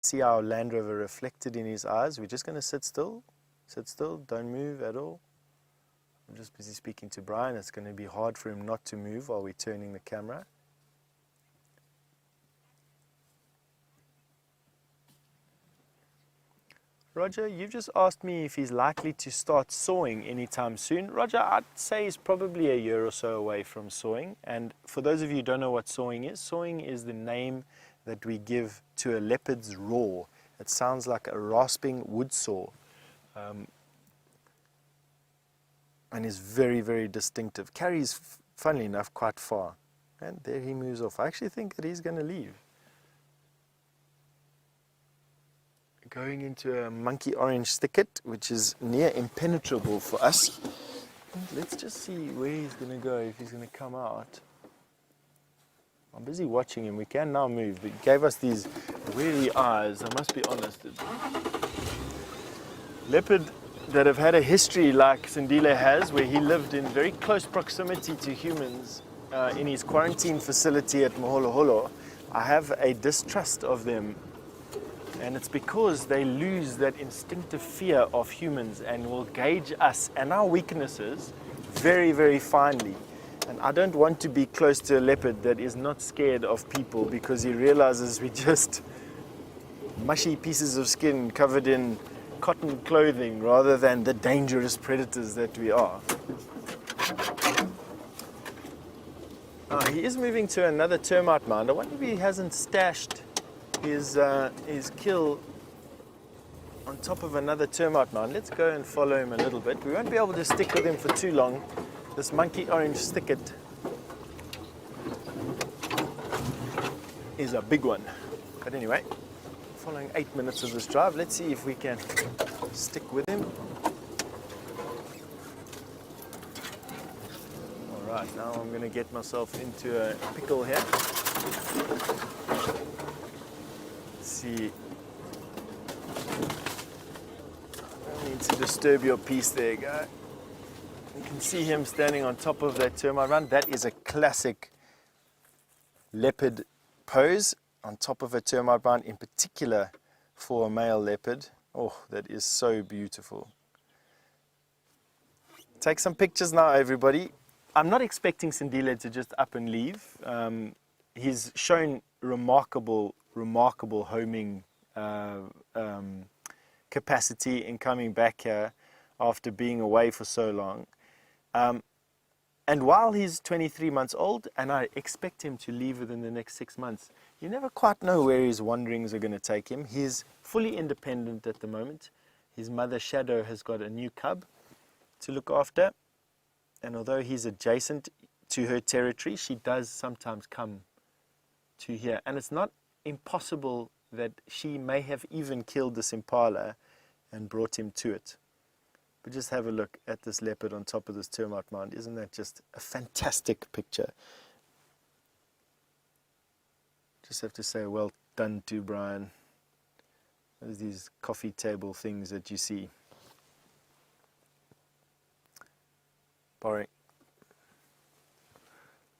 see our Land Rover reflected in his eyes. We're just going to sit still, don't move at all. I'm just busy speaking to Brian. It's going to be hard for him not to move while we're turning the camera. Roger, you've just asked me if he's likely to start sawing anytime soon. Roger, I'd say he's probably a year or so away from sawing. And for those of you who don't know what sawing is the name that we give to a leopard's roar. It sounds like a rasping wood saw. And is very, very distinctive. Carries, funnily enough, quite far. And there he moves off. I actually think that he's going to leave. Going into a monkey orange thicket, which is near impenetrable for us. Let's just see where he's going to go, if he's going to come out. I'm busy watching him. We can now move, but he gave us these weary eyes. I must be honest. Leopard that have had a history like Sindile has, where he lived in very close proximity to humans in his quarantine facility at Moholoholo, I have a distrust of them. And it's because they lose that instinctive fear of humans and will gauge us and our weaknesses very, very finely. And I don't want to be close to a leopard that is not scared of people, because he realizes we're just mushy pieces of skin covered in cotton clothing rather than the dangerous predators that we are. He is moving to another termite mound. I wonder if he hasn't stashed his kill on top of another termite mound. Let's go and follow him a little bit. We won't be able to stick with him for too long. This monkey orange thicket is a big one. But anyway, following 8 minutes of this drive, let's see if we can stick with him. All right, now I'm going to get myself into a pickle here. See, I don't need to disturb your peace there, guy. You can see him standing on top of that termite mound. That is a classic leopard pose on top of a termite mound, in particular for a male leopard. Oh, that is so beautiful. Take some pictures now, everybody. I'm not expecting Sindile to just up and leave. He's shown remarkable homing capacity in coming back here after being away for so long. And while he's 23 months old, and I expect him to leave within the next 6 months, you never quite know where his wanderings are going to take him. He's fully independent at the moment. His mother, Shadow, has got a new cub to look after. And although he's adjacent to her territory, she does sometimes come to here. And it's not impossible that she may have even killed this impala and brought him to it. But just have a look at this leopard on top of this termite mound. Isn't that just a fantastic picture? Just have to say well done to Brian. There's these coffee table things that you see.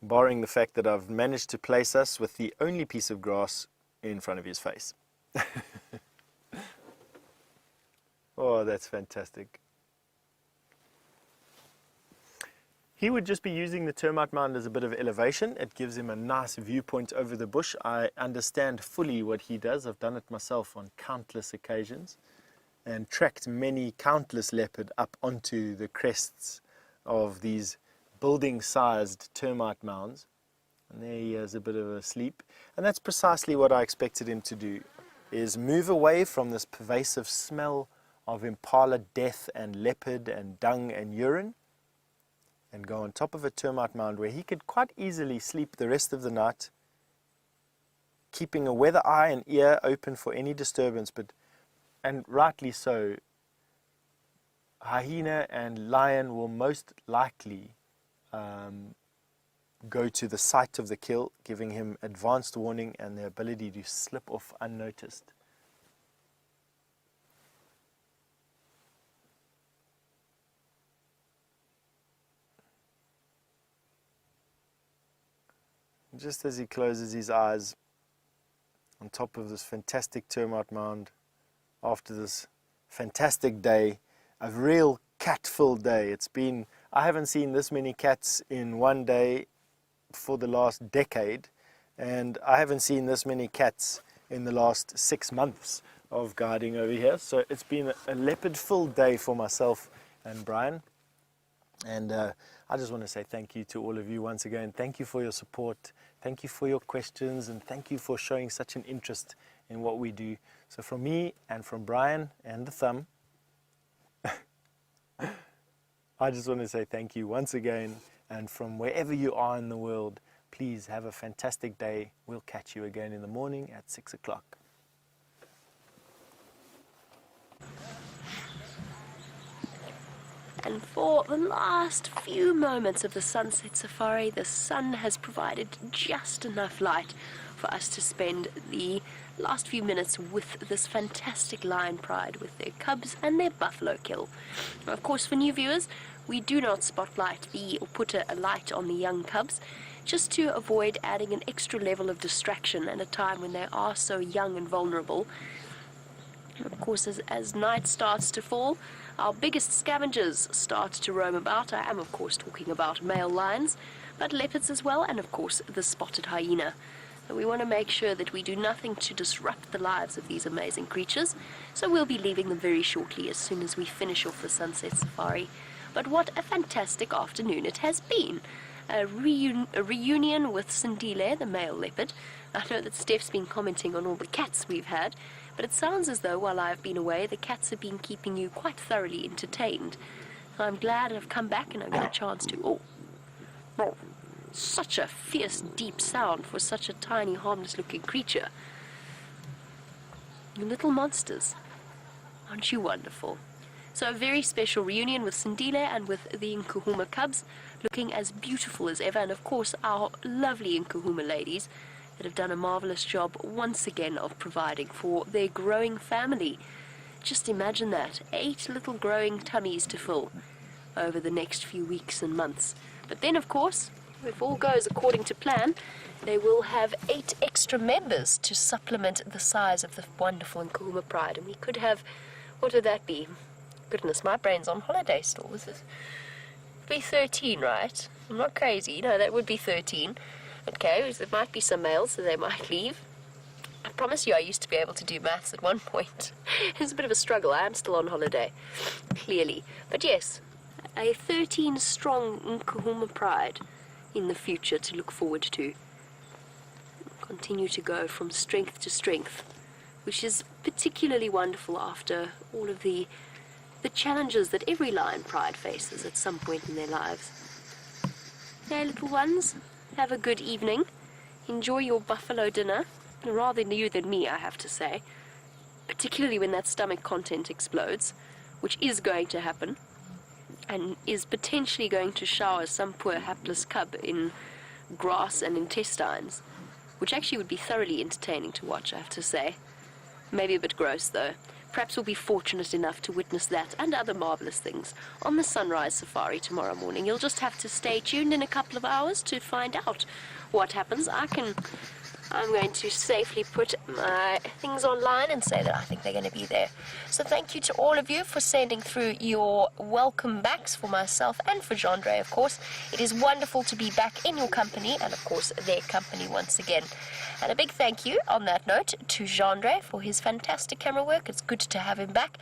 Barring the fact that I've managed to place us with the only piece of grass in front of his face. Oh, that's fantastic. He would just be using the termite mound as a bit of elevation. It gives him a nice viewpoint over the bush. I understand fully what he does. I've done it myself on countless occasions and tracked many countless leopard up onto the crests of these building-sized termite mounds. And there he has a bit of a sleep. And that's precisely what I expected him to do, is move away from this pervasive smell of impala death and leopard and dung and urine, and go on top of a termite mound where he could quite easily sleep the rest of the night, keeping a weather eye and ear open for any disturbance. And rightly so, hyena and lion will most likely go to the site of the kill, giving him advanced warning and the ability to slip off unnoticed. Just as he closes his eyes, on top of this fantastic termite mound after this fantastic day, a real cat-filled day. I haven't seen this many cats in one day for the last decade, and I haven't seen this many cats in the last 6 months of guiding over here. So it's been a leopard-filled day for myself and Brian, and I just want to say thank you to all of you once again. Thank you for your support, thank you for your questions, and thank you for showing such an interest in what we do. So from me and from Brian and the thumb, I just want to say thank you once again, and from wherever you are in the world, please have a fantastic day. We'll catch you again in the morning at 6 o'clock. And for the last few moments of the sunset safari, the sun has provided just enough light for us to spend the last few minutes with this fantastic lion pride with their cubs and their buffalo kill. Now, of course, for new viewers, we do not spotlight or put a light on the young cubs, just to avoid adding an extra level of distraction at a time when they are so young and vulnerable. Of course, as night starts to fall, our biggest scavengers start to roam about. I am, of course, talking about male lions, but leopards as well, and of course the spotted hyena. And we want to make sure that we do nothing to disrupt the lives of these amazing creatures, so we'll be leaving them very shortly as soon as we finish off the sunset safari. But what a fantastic afternoon it has been. A reunion with Sindile, the male leopard. I know that Steph's been commenting on all the cats we've had, but it sounds as though while I've been away, the cats have been keeping you quite thoroughly entertained. So I'm glad I've come back and I've got a chance to... Oh, such a fierce, deep sound for such a tiny, harmless-looking creature. You little monsters. Aren't you wonderful? So a very special reunion with Sindile and with the Nkuhuma cubs, looking as beautiful as ever, and of course our lovely Nkuhuma ladies that have done a marvelous job once again of providing for their growing family. Just imagine that, 8 little growing tummies to fill over the next few weeks and months. But then, of course, if all goes according to plan, they will have 8 extra members to supplement the size of the wonderful Nkuhuma pride. And we could have, what would that be? Goodness, my brain's on holiday still. This is be 13, right? I'm not crazy. No, that would be 13. Okay, there might be some males, so they might leave. I promise you I used to be able to do maths at one point. It's a bit of a struggle. I am still on holiday, clearly. But yes, a 13-strong Nkuhuma pride in the future to look forward to. Continue to go from strength to strength, which is particularly wonderful after all of the challenges that every lion pride faces at some point in their lives. Okay, little ones, have a good evening. Enjoy your buffalo dinner. Rather you than me, I have to say. Particularly when that stomach content explodes, which is going to happen, and is potentially going to shower some poor hapless cub in grass and intestines, which actually would be thoroughly entertaining to watch, I have to say. Maybe a bit gross, though. Perhaps we'll be fortunate enough to witness that and other marvelous things on the sunrise safari tomorrow morning. You'll just have to stay tuned in a couple of hours to find out what happens. I'm going to safely put my things online and say that I think they're going to be there. So thank you to all of you for sending through your welcome backs for myself and for Jandre, of course. It is wonderful to be back in your company and, of course, their company once again. And a big thank you, on that note, to Jandre for his fantastic camera work. It's good to have him back.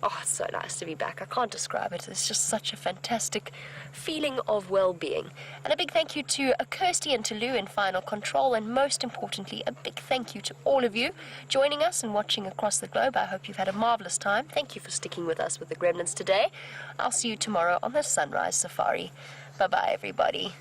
Oh, it's so nice to be back. I can't describe it. It's just such a fantastic feeling of well-being. And a big thank you to Kirsty and to Lou in Final Control. And most importantly, a big thank you to all of you joining us and watching across the globe. I hope you've had a marvelous time. Thank you for sticking with us with the Gremlins today. I'll see you tomorrow on the Sunrise Safari. Bye-bye, everybody.